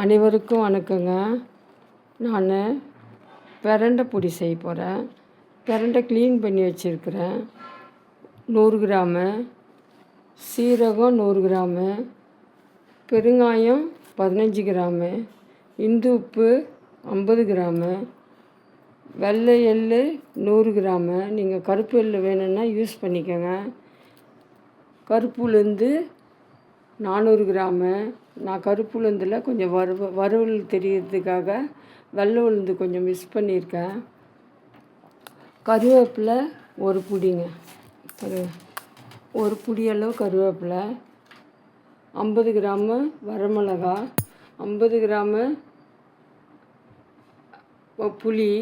அனைவருக்கும் வணக்கங்க. நான் பிரண்டை பொடி செய்ய போகிறேன். பிரண்டை க்ளீன் பண்ணி வச்சுருக்கிறேன். 100 கிராமு சீரகம், 100 கிராமு பெருங்காயம், 15 கிராமு இந்து உப்பு, 50 கிராமு வெள்ளை எள்ளு, 100 கிராமு. நீங்கள் கருப்பு எள்ளு வேணும்னா யூஸ் பண்ணிக்கோங்க. கருப்பு உளுந்து 400 கிராமு. நான் கருப்பு உளுந்தில் கொஞ்சம் வறுவல் தெரியறதுக்காக வெள்ளை உளுந்து கொஞ்சம் மிக்ஸ் பண்ணியிருக்கேன். கருவேப்பிலை ஒரு பிடிங்க, ஒரு பிடி அளவு கருவேப்பிலை, 50 கிராமு வரமிளகா, 50 கிராமு புளி,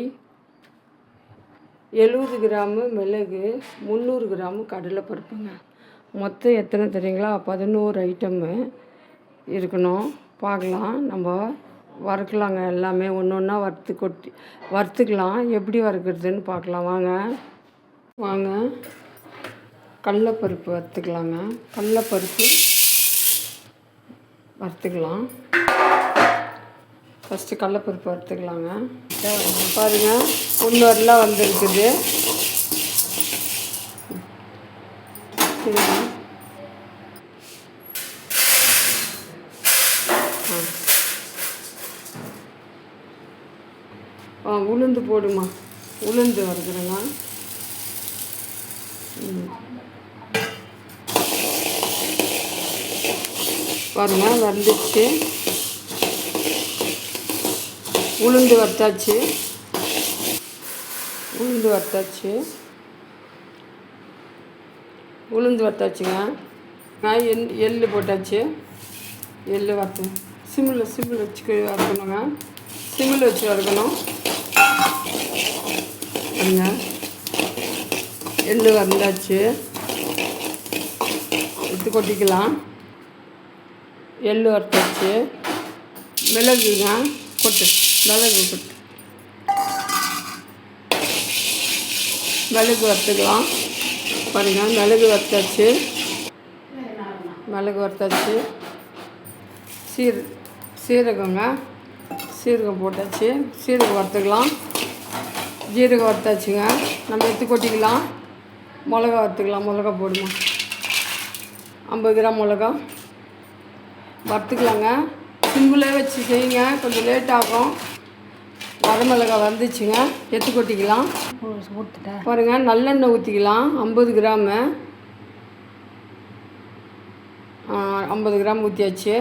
70 கிராமு மிளகு, 300 கிராமு கடலைப்பருப்புங்க. மொத்தம் எத்தனை தெரியுங்களா? 11 ஐட்டமு இருக்கணும். பார்க்கலாம், நம்ம வறுக்கலாங்க. எல்லாமே ஒன்று ஒன்றா வறுத்துக்கலாம். எப்படி வறுக்கிறதுன்னு பார்க்கலாம் வாங்க. கடலைப்பருப்பு வறுத்துக்கலாங்க. கடலைப்பருப்பு வறுத்துக்கலாம். ஃபஸ்ட்டு கடலைப்பருப்பு வறுத்துக்கலாங்க. பாருங்கள், 1 வரலாம் வந்துருக்குது. உளுந்து போடுமா, உளுந்து வறுக்கிறேங்க. பாருங்க, வந்துடுச்சு. உளுந்து வறுத்தாச்சுங்க. எள்ளு போட்டாச்சு. எள்ளு வறுத்து சிம்மில் வச்சு வறுக்கணுங்க. சிம்மில் வச்சு வறுக்கணும். பாருங்க, எள்ளு வறுந்தாச்சு. எடுத்து கொட்டிக்கலாம். எள்ளு வறுத்தாச்சு. மிளகுங்க கொட்டு, மிளகு வறுத்துக்கலாம். பாருங்கள், மிளகு வறுத்தாச்சு. சீரகம் போட்டாச்சு. சீரகம் வறுத்துக்கலாம். ஜீரகம் வறுத்தாச்சுங்க. நம்ம எடுத்து கொட்டிக்கலாம். மிளகா வறுத்துக்கலாம். மிளகா போடுமா, 50 கிராம் மிளகா வறுத்துக்கலாங்க. சிம்பிளே வச்சு செய்யுங்க, கொஞ்சம் லேட் ஆகும். வரமிளகா வந்துச்சுங்க, எடுத்து கொட்டிக்கலாம். பாருங்கள், நல்லெண்ணெய் ஊற்றிக்கலாம். 50 கிராமு 50 கிராம் ஊற்றியாச்சு.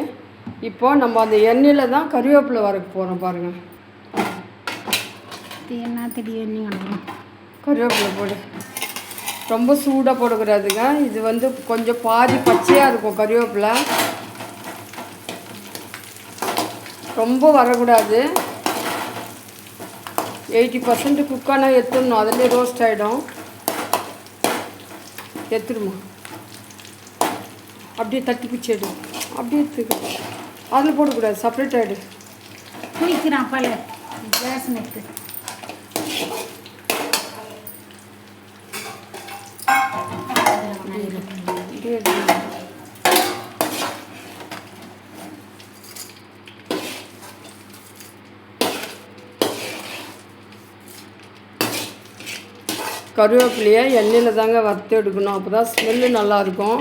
இப்போ நம்ம அந்த எண்ணெயில் தான் கருவேப்பிலை வறுக்க போகிறோம். பாருங்கள், கருவேப்பிலை போடு. ரொம்ப சூடாக போடக்கூடாதுங்க. இது வந்து கொஞ்சம் பாதி பச்சையாக இருக்கும் கருவேப்பிலை. ரொம்ப வரக்கூடாது. 80% குக்கானால் எடுத்துடணும். அதிலே ரோஸ்ட் ஆகிடும். எடுத்துடுமா, அப்படியே தட்டி பிச்சு எடு. அப்படியே எடுத்துக்க. அதில் போடக்கூடாது, செப்பரேட் ஆகிடு. குளிக்கிறான் பல கேஸ் நெட்டு. கருவேப்பிலையை எண்ணெயில் தாங்க வறுத்து எடுக்கணும். அப்போ தான் ஸ்மெல்லு நல்லாயிருக்கும்.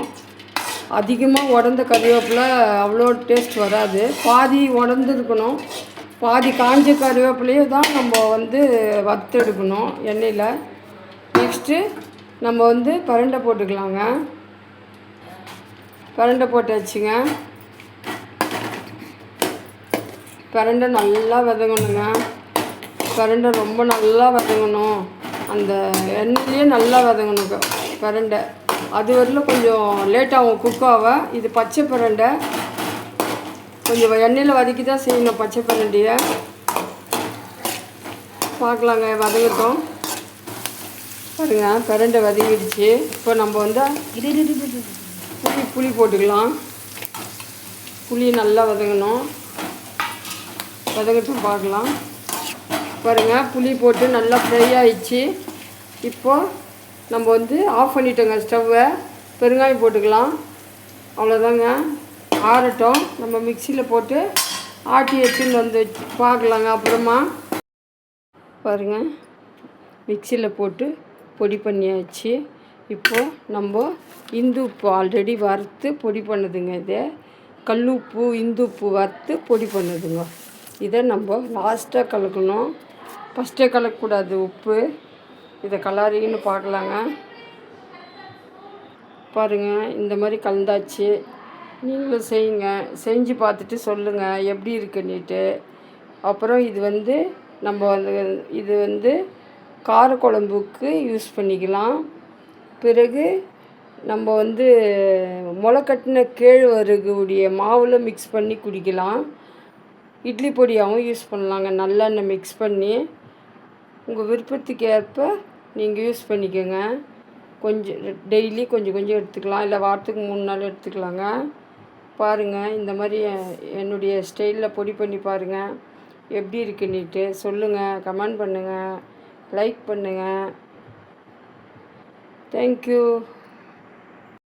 அதிகமாக உடந்த கருவேப்பிலை அவ்வளோ டேஸ்ட் வராது. பாதி உடந்துருக்கணும். பாதி காஞ்ச கருவேப்பிலையை தான் நம்ம வந்து வறுத்து எடுக்கணும் எண்ணெயில். நெக்ஸ்ட்டு நம்ம வந்து பிரண்டை போட்டுக்கலாங்க. பிரண்டை போட்டாச்சுங்க. பிரண்டை நல்லா வதங்கணுங்க. பிரண்டை ரொம்ப நல்லா வதங்கணும். அந்த எண்ணெயிலேயே நல்லா வதங்கணுங்க பிரண்டை. அது வரலும் கொஞ்சம் லேட்டாகும் குக்காக. இது பச்சை பிரண்டை, கொஞ்சம் எண்ணெயில் வதக்கி தான் செய்யணும் பச்சை பிரண்டையை. பார்க்கலாங்க, வதங்கட்டும். பாருங்க, பிரண்டை வதங்கிடுச்சு. இப்போ நம்ம வந்து புளி போட்டுக்கலாம். புளி நல்லா வதங்கட்டும். பார்க்கலாம். பாருங்கள், புளி போட்டு நல்லா ஃப்ரை ஆகிடுச்சு. இப்போது நம்ம வந்து ஆஃப் பண்ணிட்டோங்க ஸ்டவ்வை. பெருங்காயம் போட்டுக்கலாம். அவ்வளோதாங்க. ஆறட்டும். நம்ம மிக்சியில் போட்டு ஆட்டி எடுத்துன்னு வந்து வச்சு பார்க்கலாங்க. அப்புறமா பாருங்கள், மிக்சியில் போட்டு பொடி பண்ணியாச்சு. இப்போது நம்ம இந்து உப்பு ஆல்ரெடி வறுத்து பொடி பண்ணுதுங்க. இது கல் உப்பு, இந்து உப்பு வறுத்து பொடி பண்ணுதுங்க. இதை நம்ம லாஸ்ட்டாக கலக்கணும், ஃபஸ்ட்டே கலக்கக்கூடாது உப்பு. இதை கலரின்னு பார்க்கலாங்க. பாருங்கள், இந்த மாதிரி கலந்தாச்சு. நீங்களும் செய்யுங்க, செஞ்சு பார்த்துட்டு சொல்லுங்கள் எப்படி இருக்குன்னுட்டு. அப்புறம் இது வந்து காரக்குழம்புக்கு யூஸ் பண்ணிக்கலாம். பிறகு நம்ம முளைக்கட்டின கேழ்வரகுடைய மாவில் மிக்ஸ் பண்ணி குடிக்கலாம். இட்லி பொடியாகவும் யூஸ் பண்ணலாங்க. நல்லெண்ணெய் மிக்ஸ் பண்ணி உங்கள் விருப்பத்துக்கு ஏற்ப நீங்கள் யூஸ் பண்ணிக்கோங்க. டெய்லி கொஞ்சம் கொஞ்சம் எடுத்துக்கலாம், இல்லை வாரத்துக்கு 3 நாள் எடுத்துக்கலாங்க. பாருங்கள், இந்த மாதிரி என்னுடைய ஸ்டைலில் பொடி பண்ணி பாருங்கள் எப்படி இருக்குன்னுட்டு சொல்லுங்கள், கமெண்ட் பண்ணுங்கள், லைக் பண்ணுங்கள். தேங்க்யூ.